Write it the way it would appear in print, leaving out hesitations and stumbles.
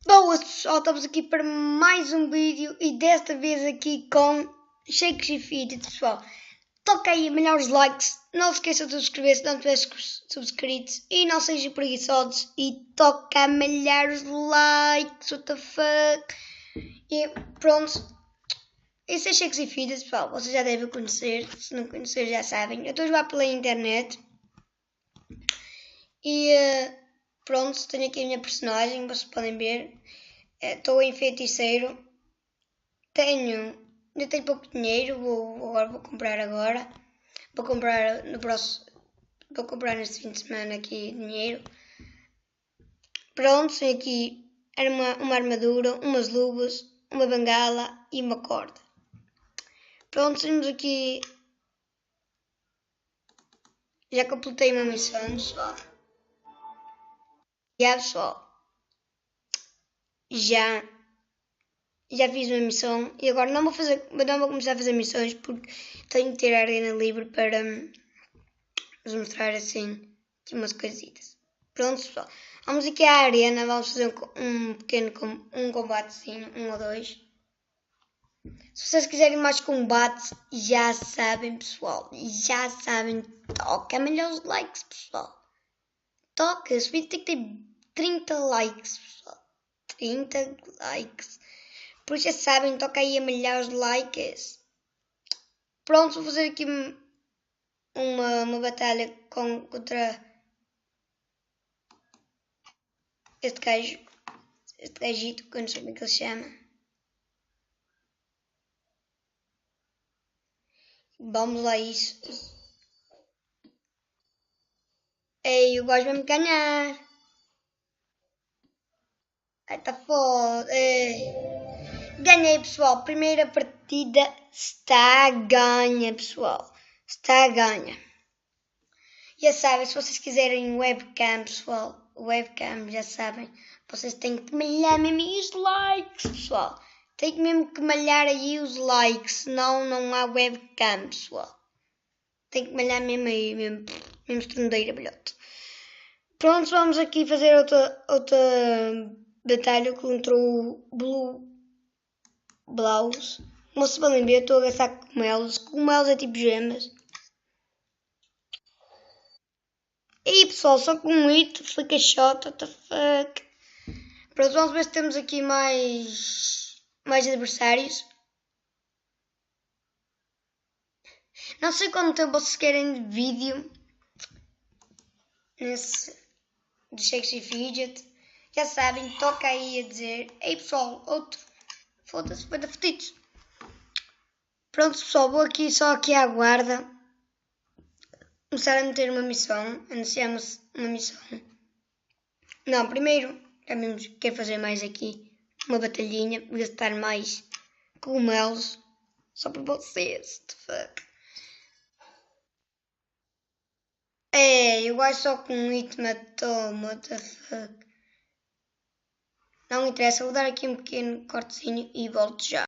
Boas pessoal, estamos aqui para mais um vídeo e desta vez aqui com shakes e fidget, pessoal. Toca aí a melhor os likes, não se esqueçam de subscrever se não tiver subscritos e não sejam preguiçosos e toca a melhor os likes, what the fuck. E pronto, esse é shakes e fidget, pessoal, vocês já devem conhecer, se não conhecer já sabem. Eu estou a jogar pela internet e pronto, tenho aqui a minha personagem, vocês podem ver. Estou em feiticeiro. Ainda tenho pouco dinheiro, vou comprar agora. Vou comprar no próximo. Vou comprar neste fim de semana aqui dinheiro. Pronto, tenho aqui uma armadura, umas luvas, uma bengala e uma corda. Pronto, temos aqui. Já completei uma missão, pessoal. Pessoal. Já fiz uma missão e agora não vou começar a fazer missões porque tenho que ter a arena livre para vos mostrar assim umas coisitas. Pronto, pessoal. Vamos aqui à arena, vamos fazer um pequeno combatezinho, 1 ou 2. Se vocês quiserem mais combate, já sabem, pessoal. Já sabem, toca melhor os likes, pessoal. Toca, esse vídeo tem que ter 30 likes, pessoal. 30 likes. Por isso já sabem, toca aí a milhares de likes. Pronto, vou fazer aqui uma batalha contra este gajo. Este gajito, que eu não sei como é que ele se chama. Vamos lá isso. Ei, o gajo vai me ganhar. Ai, tá foda. Ganhei, pessoal. Primeira partida está a ganha, pessoal. Está a ganha. Já sabem, se vocês quiserem webcam, pessoal. Webcam, já sabem. Vocês têm que malhar mesmo os likes, pessoal. Tem mesmo que malhar aí os likes. Senão não há webcam, pessoal. Tem que malhar mesmo aí, mesmo estrondeira, bilhote. Pronto, vamos aqui fazer outra batalha contra o Blaus. Como se podem ver, estou a gastar cogumelos. Cogumelos é tipo gemas. E aí, pessoal, só com um hito, flick a shot, what the fuck. Pronto, vamos ver se temos aqui mais adversários. Não sei quanto tempo vocês querem de vídeo nesse de shakes e fidget. Já sabem, toca aí a dizer. Ei, pessoal, outro. Foda-se, foi da fedidos. Pronto, pessoal, vou aqui só aqui à guarda. Começar a meter uma missão. Anunciamos uma missão. Não, primeiro, já vimos que quer fazer mais aqui. Uma batalhinha, gastar mais cogumelos. Só para vocês, what the fuck. Eu gosto só com um hit matou-me, what the fuck. Não interessa, vou dar aqui um pequeno cortezinho e volto já.